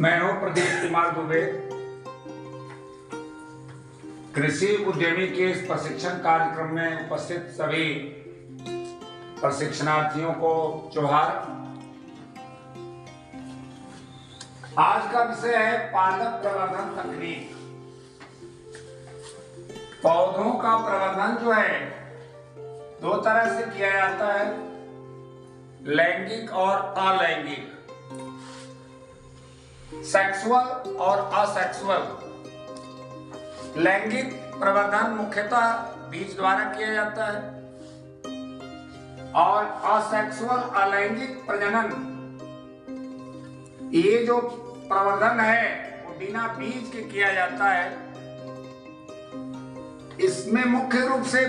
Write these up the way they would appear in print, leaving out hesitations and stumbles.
मैं हूं प्रदीप कुमार दुबे। कृषि उद्यमी के इस प्रशिक्षण कार्यक्रम में उपस्थित सभी प्रशिक्षणार्थियों को जोहार। आज का विषय है पादप प्रवर्धन तकनीक। पौधों का प्रवर्धन जो है दो तरह से किया जाता है, लैंगिक और अलैंगिक, सेक्सुअल और असेक्सुअल। लैंगिक प्रवर्धन मुख्यतः बीज द्वारा किया जाता है और असेक्सुअल अलैंगिक प्रजनन, ये जो प्रवर्धन है वो बिना बीज के किया जाता है। इसमें मुख्य रूप से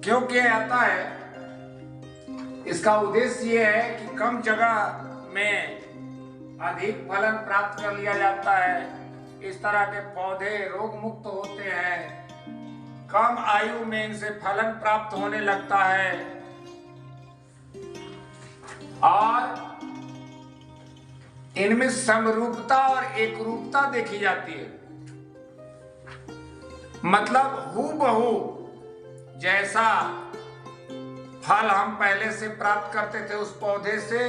क्यों किया जाता है, इसका उद्देश्य ये है कि कम जगह में अधिक फलन प्राप्त कर लिया जाता है। इस तरह के पौधे रोग मुक्त होते हैं, कम आयु में इनसे फलन प्राप्त होने लगता है और इनमें समरूपता और एकरूपता देखी जाती है। मतलब हूबहू जैसा फल हम पहले से प्राप्त करते थे उस पौधे से,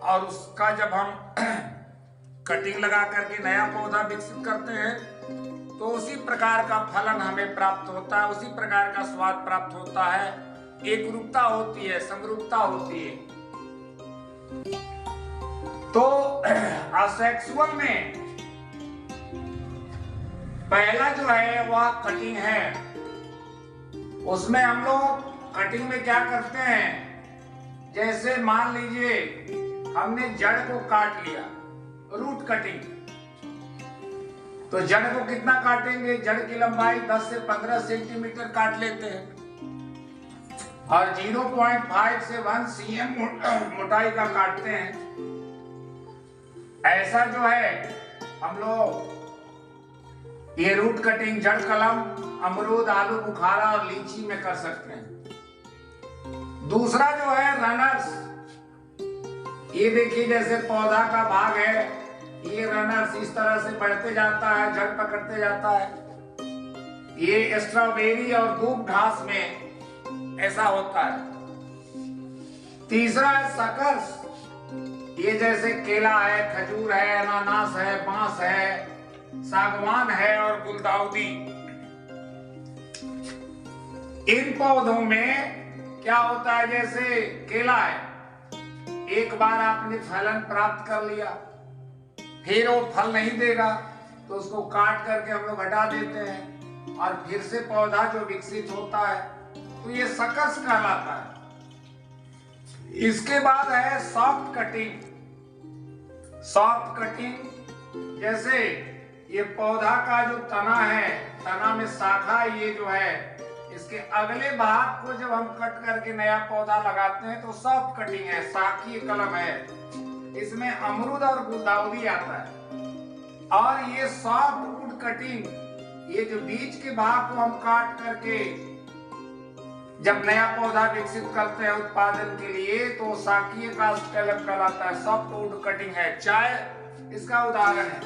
और उसका जब हम कटिंग लगा करके नया पौधा विकसित करते हैं तो उसी प्रकार का फलन हमें प्राप्त होता है, उसी प्रकार का स्वाद प्राप्त होता है, एकरूपता होती है, समरूपता होती है। तो असेक्सुअल में पहला जो है वह कटिंग है। उसमें हम लोग कटिंग में क्या करते हैं, जैसे मान लीजिए हमने जड़ को काट लिया, रूट कटिंग। तो जड़ को कितना काटेंगे, जड़ की लंबाई 10 से 15 सेंटीमीटर काट लेते हैं और 0.5 से 1 cm मोटाई का काटते हैं। ऐसा जो है हम लोग ये रूट कटिंग जड़ कलम, अमरूद, आलू बुखारा और लीची में कर सकते हैं। दूसरा जो है रनर्स, ये देखिए जैसे पौधा का भाग है, ये रनर्स इस तरह से बढ़ते जाता है, जड़ पकड़ते जाता है। ये स्ट्रॉबेरी और दूब घास में ऐसा होता है। तीसरा है सकर्स, ये जैसे केला है, खजूर है, अनानास है, बांस है, सागवान है और गुलदाउदी। इन पौधों में क्या होता है, जैसे केला है, एक बार आपने फलन प्राप्त कर लिया, फिर वो फल नहीं देगा तो उसको काट करके हम लोग हटा देते हैं और फिर से पौधा जो विकसित होता है तो ये सकस कहलाता है। इसके बाद है सॉफ्ट कटिंग। सॉफ्ट कटिंग जैसे ये पौधा का जो तना है, तना में शाखा, ये जो है इसके अगले भाग को जब हम कट करके नया पौधा लगाते हैं तो सॉफ्ट कटिंग है, शाकीय कलम है। इसमें अमरूद और गुलदाउदी आता है। और ये सॉफ्ट वुड कटिंग, ये जो बीज के भाग को हम काट करके जब नया पौधा विकसित करते हैं उत्पादन के लिए तो शाकीय कास्ट कलम कहलाता है, सॉफ्ट वुड कटिंग है। चाय इसका उदाहरण है।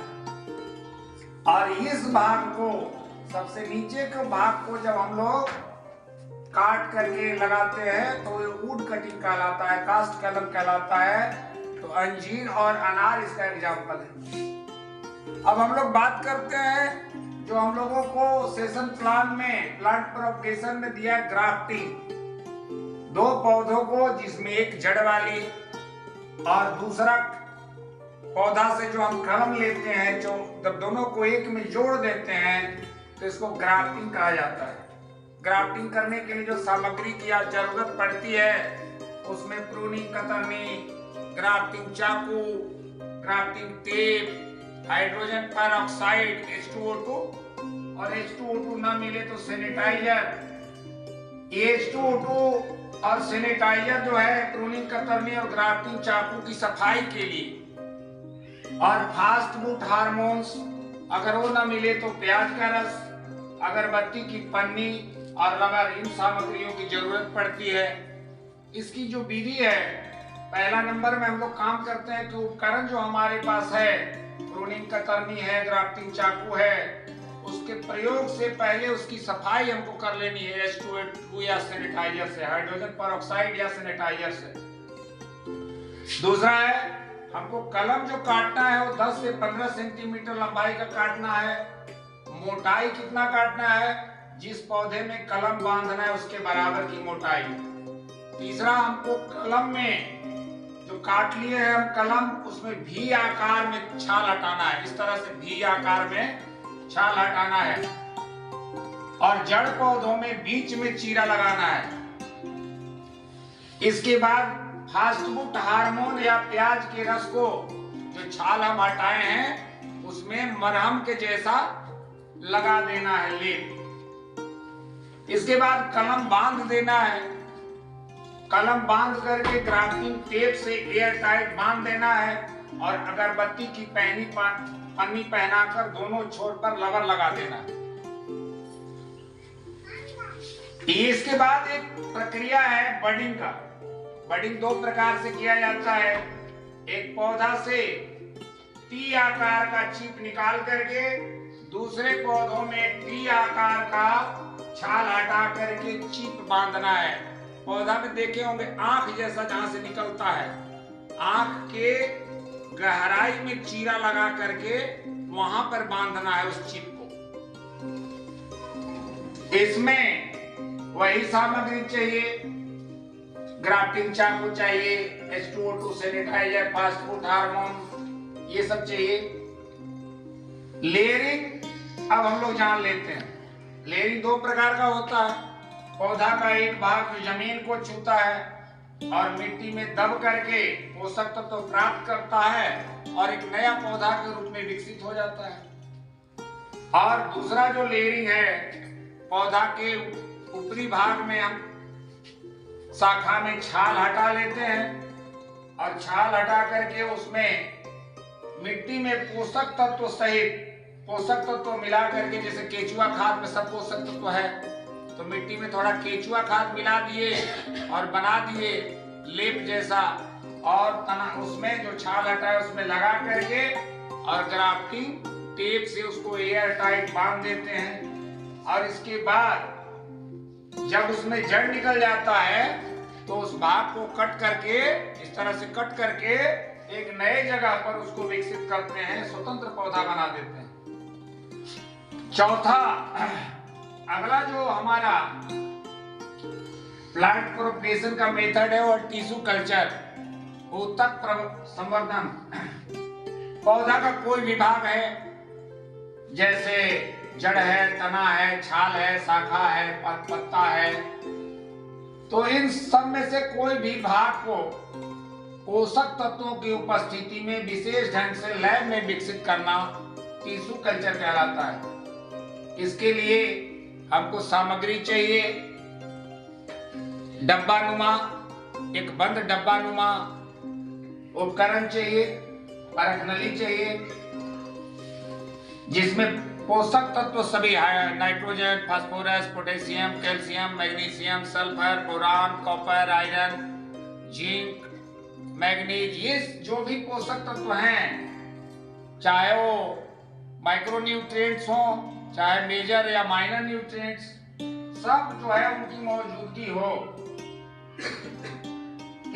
और इस भाग को, सबसे नीचे के भाग को जब हम लोग काट करके लगाते हैं तो ये वुड कटिंग कहलाता है, कास्ट कलम कहलाता है। तो अंजीर और अनार इसका एग्जाम्पल है। अब हम लोग बात करते हैं जो हम लोगों को सेशन प्लान में, प्लांट प्रोपगेशन में दिया है, ग्राफ्टिंग। दो पौधों को, जिसमें एक जड़ वाली और दूसरा पौधा से जो हम कलम लेते हैं, जो जब दोनों को एक में जोड़ देते हैं तो इसको ग्राफ्टिंग कहा जाता है। ग्राफ्टिंग करने के लिए जो सामग्री की जरूरत पड़ती है उसमें प्रूनिंग कतरनी, ग्राफ्टिंग चाकू, grafting tape, hydrogen peroxide H2O2 और H2O2 ना मिले तो सैनिटाइजर। H2O2 और सैनिटाइजर जो है प्रूनिंग कतरनी और ग्राफ्टिंग चाकू की सफाई के लिए। और फास्ट फूड हार्मोन्स, अगर वो ना मिले तो प्याज का रस, अगरबत्ती की पन्नी और रबर, इन सामग्रियों की जरूरत पड़ती है। इसकी जो विधि है, पहला नंबर में हम लोग काम करते हैं कि उपकरण जो हमारे पास है प्रूनिंग कतरनी है, ग्राफ्टिंग चाकू है, उसके प्रयोग से पहले उसकी सफाई हमको कर लेनी है H2O2 या सैनिटाइजर से, हाइड्रोजन परऑक्साइड या सैनिटाइजर से। दूसरा है हमको कलम जो काटना है वो 10 से 15 सेंटीमीटर लंबाई का काटना है। मोटाई कितना काटना है, जिस पौधे में कलम बांधना है उसके बराबर की मोटाई। तीसरा हमको कलम में जो काट लिए हैं हम कलम, उसमें V आकार में छाल हटाना है, इस तरह से V आकार में छाल हटाना है। और जड़ पौधों में बीच में चीरा लगाना है। इसके बाद फास्टफूड हार्मोन या प्याज के रस को जो छाल हम हटाए हैं उसमें मरहम के जैसा लगा देना है लेप। इसके बाद कलम बांध देना है। कलम बांध करके ग्राफ्टिंग टेप से एयर टाइट बांध देना है और अगरबत्ती की पन्नी पहनाकर दोनों छोर पर रबर लगा देना है। इसके बाद एक प्रक्रिया है बडिंग का। बडिंग दो प्रकार से किया जाता है। एक पौधा से टी आकार का चीप निकाल करके दूसरे पौधों में टी आकार का छाल हटा करके चीप बांधना है। पौधा में देखे होंगे आंख जैसा जहां से निकलता है, आंख के गहराई में चीरा लगा करके वहां पर बांधना है उस चिप को। इसमें वही सामग्री चाहिए, ग्राफ्टिंग चाकू चाहिए, H2O2 सैनिटाइजर, फास्टफूड हार्मोन, ये सब चाहिए। लेयरिंग अब हम लोग जान लेते हैं। लेयरिंग दो प्रकार का होता है। पौधा का एक भाग जो जमीन को छूता है और मिट्टी में दब करके पोषक तत्व तो प्राप्त करता है और एक नया पौधा के रूप में विकसित हो जाता है। और दूसरा जो लेयरिंग है, पौधा के ऊपरी भाग में हम शाखा में छाल हटा लेते हैं और छाल हटा करके उसमें मिट्टी में पोषक तत्व सहित पोषक तत्व मिला करके, जैसे केचुआ खाद में सब पोषक तत्व है तो मिट्टी में थोड़ा केचुआ खाद मिला दिए और बना दिए लेप जैसा, और तना उसमें जो छाल हटा है उसमें लगा करके और ग्राफ्टिंग टेप से उसको एयर टाइट बांध देते हैं। और इसके बाद जब उसमें जड़ निकल जाता है तो उस भाग को कट करके, इस तरह से कट करके एक नए जगह पर उसको विकसित करते हैं, स्वतंत्र पौधा बना देते हैं। चौथा, अगला जो हमारा प्लांट प्रोपगेशन का मेथड है वो टिश्यू कल्चर, ऊतक संवर्धन। पौधा का कोई विभाग है, जैसे जड़ है, तना है, छाल है, शाखा है, पत्ता है, तो इन सब में से कोई भी भाग को पोषक तत्वों की उपस्थिति में विशेष ढंग से लैब में विकसित करना टिश्यू कल्चर कहलाता है। इसके लिए हमको सामग्री चाहिए, डब्बानुमा, एक बंद डब्बानुमा उपकरण चाहिए, परखनली चाहिए, जिसमें पोषक तत्व सभी है, nitrogen, phosphorus, potassium, calcium, magnesium, sulphur, boron, copper, iron, zinc, manganese, ये जो भी पोषक तत्व हैं, चाहे वो माइक्रोन्यूट्रिएंट्स हो, चाहे मेजर या माइनर न्यूट्रिएंट्स, सब जो है उनकी मौजूदगी हो।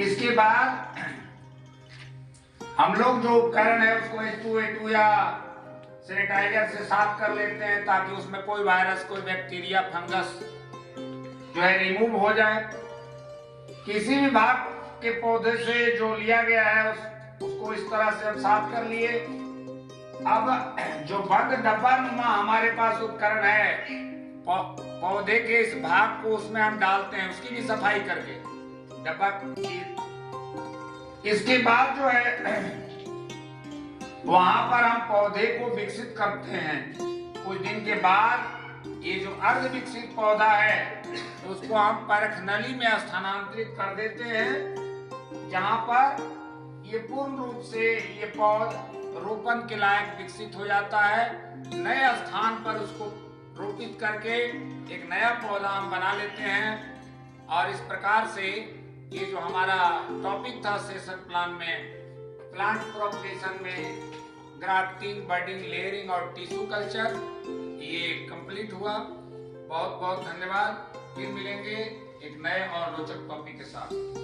इसके बाद हम लोग जो उपकरण है उसको H2O2 या सैनिटाइजर से साफ कर लेते हैं ताकि उसमें कोई वायरस, कोई बैक्टीरिया, फंगस जो है रिमूव हो जाए। किसी भी भाग के पौधे से जो लिया गया है उसको इस तरह से हम साफ कर लिए। अब जो बंद डब्बा नुमा हमारे पास उपकरण है, पौधे के इस भाग को उसमें हम डालते हैं, उसकी भी सफाई करके डब्बा की। इसके बाद जो है वहां पर हम पौधे को विकसित करते हैं। कुछ दिन के बाद ये जो अर्ध विकसित पौधा है उसको हम परखनली में स्थानांतरित कर देते हैं, जहां पर ये पूर्ण रूप से ये पौधा रोपण के लायक विकसित हो जाता है। नए स्थान पर उसको रोपित करके एक नया पौधा हम बना लेते हैं। और इस प्रकार से ये जो हमारा टॉपिक था सेशन प्लान में, प्लांट प्रोपगेशन में ग्राफ्टिंग, बडिंग, लेयरिंग और टिश्यू कल्चर ये कंप्लीट हुआ। बहुत बहुत धन्यवाद। फिर मिलेंगे एक नए और रोचक टॉपिक के साथ।